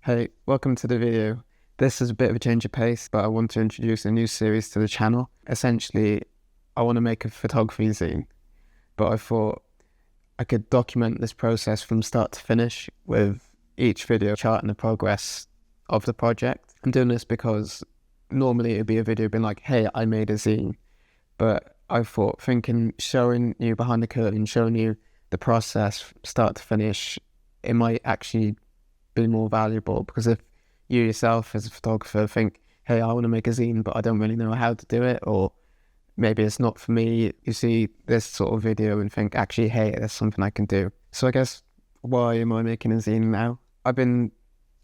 Hey, welcome to the video. This is a bit of a change of pace, but I want to introduce a new series to the channel. Essentially, I want to make a photography zine, but I thought I could document this process from start to finish with each video charting the progress of the project. I'm doing this because normally it'd be a video being like, hey, I made a zine, but I thought showing you behind the curtain, showing you the process start to finish, it might actually be more valuable, because if you yourself as a photographer think, hey, I want to make a zine but I don't really know how to do it, or maybe it's not for me, you see this sort of video and think, actually, hey, there's something I can do. So I guess, why am I making a zine now? I've been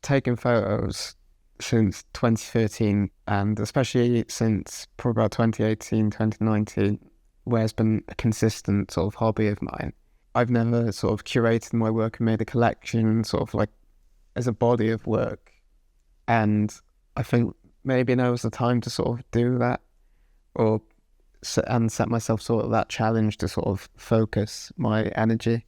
taking photos since 2013, and especially since probably about 2018, 2019, where it's been a consistent sort of hobby of mine. I've never sort of curated my work and made a collection sort of like as a body of work, and I think maybe now is the time to sort of do that, and set myself sort of that challenge to sort of focus my energy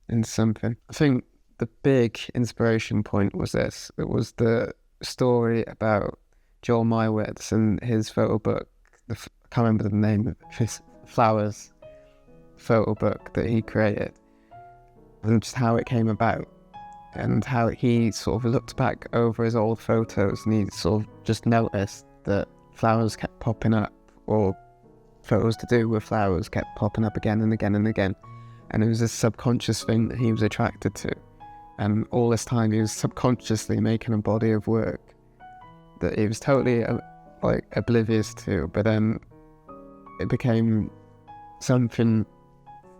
into something. I think the big inspiration point was this. It was the story about Joel Meyorwitz and his photo book. I can't remember the name of his Flowers photo book that he created, and just how it came about, and how he sort of looked back over his old photos and he sort of just noticed that flowers kept popping up, or photos to do with flowers kept popping up again and again and again, and it was this subconscious thing that he was attracted to, and all this time he was subconsciously making a body of work that he was totally like oblivious to, but then it became something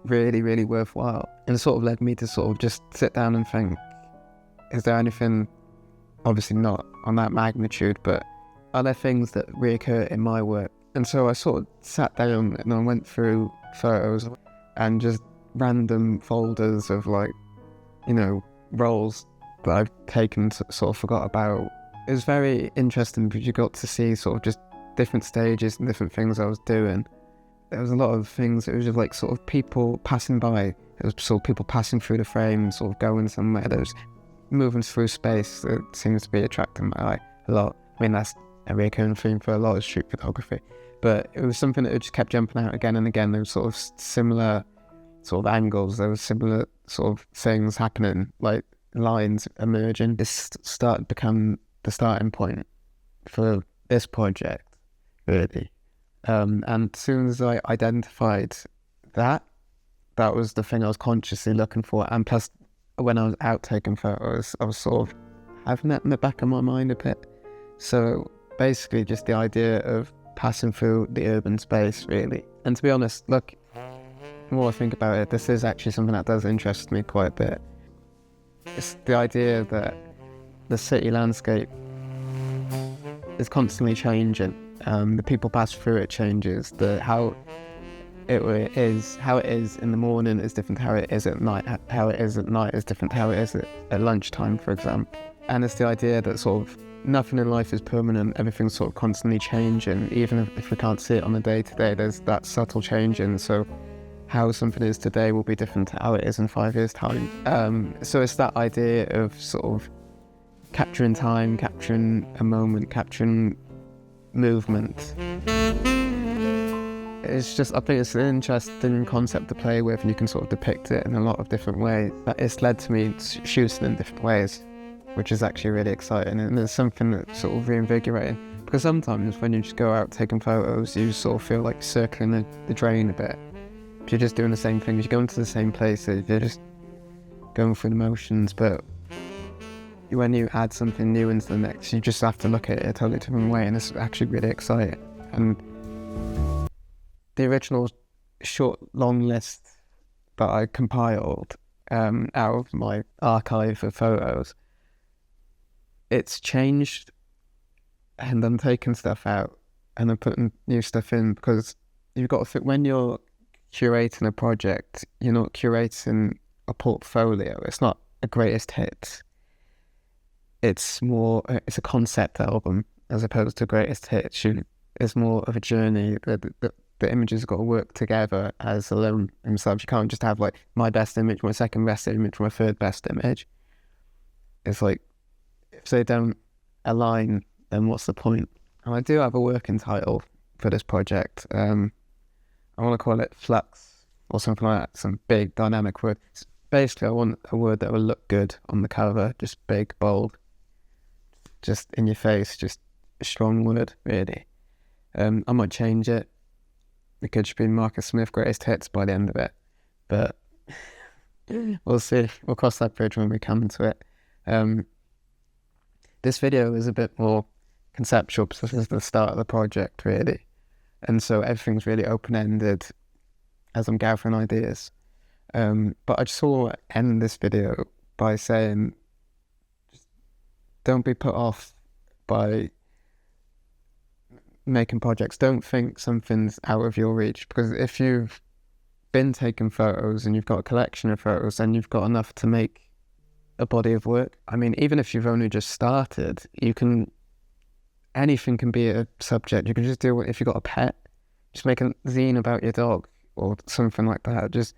really, really worthwhile, and it sort of led me to sort of just sit down and think, is there anything, obviously not on that magnitude, but are there things that reoccur in my work? And so I sort of sat down and I went through photos and just random folders of, like, you know, roles that I've taken sort of forgot about. It was very interesting because you got to see sort of just different stages and different things I was doing. There was a lot of things, it was just like sort of people passing by. It was sort of people passing through the frame, sort of going somewhere. There was moving through space that seems to be attracting my eye a lot. I mean, that's a recurring theme for a lot of street photography, but it was something that just kept jumping out again and again. There was sort of similar sort of angles, there was similar sort of things happening, like lines emerging. This started to become the starting point for this project, really. And as soon as I identified that was the thing I was consciously looking for. And plus, when I was out taking photos, I was sort of having that in the back of my mind a bit. So basically just the idea of passing through the urban space, really. And to be honest, look, the more I think about it, this is actually something that does interest me quite a bit. It's the idea that the city landscape is constantly changing. The people pass through it changes. How it is in the morning is different to how it is at night. How it is at night is different to how it is at lunchtime, for example. And it's the idea that sort of nothing in life is permanent. Everything's sort of constantly changing. Even if we can't see it on the day-to-day, there's that subtle changing. So how something is today will be different to how it is in 5 years' time. So it's that idea of sort of capturing time, capturing a moment, capturing movement. It's just, I think it's an interesting concept to play with, and you can sort of depict it in a lot of different ways. But it's led to me shooting in different ways, which is actually really exciting, and it's something that's sort of reinvigorating. Because sometimes when you just go out taking photos, you sort of feel like circling the drain a bit. You're just doing the same things, you're going to the same places, you're just going through the motions, but when you add something new into the mix, you just have to look at it a totally different way, and it's actually really exciting. And the original long list that I compiled out of my archive of photos, it's changed, and I'm taking stuff out and I'm putting new stuff in, because you've got to think, when you're curating a project, you're not curating a portfolio. It's not a greatest hits. It's a concept album as opposed to greatest hits. It's more of a journey. The images have got to work together as alone themselves. You can't just have like my best image, my second best image, my third best image. It's like if they don't align, then what's the point? And I do have a working title for this project. I want to call it Flux or something like that, some big dynamic word. Basically, I want a word that will look good on the cover, just big, bold, just in your face, just a strong word, really. I might change it. It could just be Marcus Smith Greatest Hits by the end of it, but we'll see. We'll cross that bridge when we come to it. This video is a bit more conceptual because this is the start of the project, really, and so everything's really open-ended as I'm gathering ideas. But I just want to end this video by saying, just don't be put off by making projects. Don't think something's out of your reach, because if you've been taking photos and you've got a collection of photos, then you've got enough to make a body of work. I mean, even if you've only just started, anything can be a subject. You can just do it. If you've got a pet, just make a zine about your dog or something like that. Just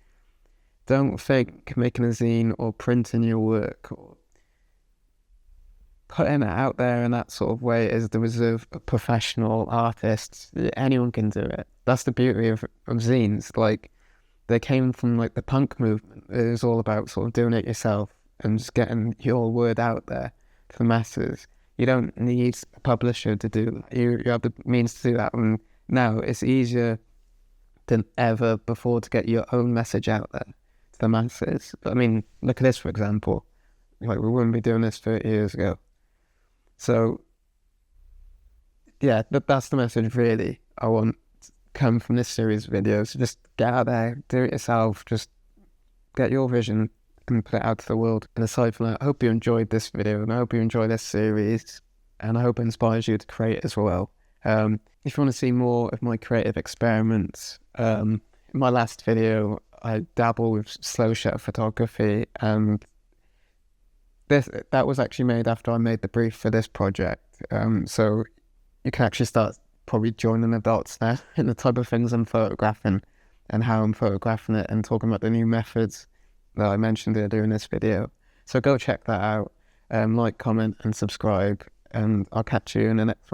don't think making a zine or printing your work or putting it out there in that sort of way is the reserve of professional artists. Anyone can do it. That's the beauty of zines. Like, they came from like the punk movement. It was all about sort of doing it yourself and just getting your word out there to the masses. You don't need a publisher to do that. You have the means to do that. And now it's easier than ever before to get your own message out there to the masses. I mean, look at this, for example. Like, we wouldn't be doing this 30 years ago. So, yeah, that's the message, really, I want to come from this series of videos. Just get out there, do it yourself, just get your vision and put it out to the world. And aside from that, I hope you enjoyed this video, and I hope you enjoy this series, and I hope it inspires you to create as well. If you want to see more of my creative experiments, in my last video, I dabble with slow shutter photography, and that was actually made after I made the brief for this project. So you can actually start probably joining the dots there in the type of things I'm photographing and how I'm photographing it, and talking about the new methods that I mentioned earlier in this video. So go check that out. Like, comment and subscribe, and I'll catch you in the next one.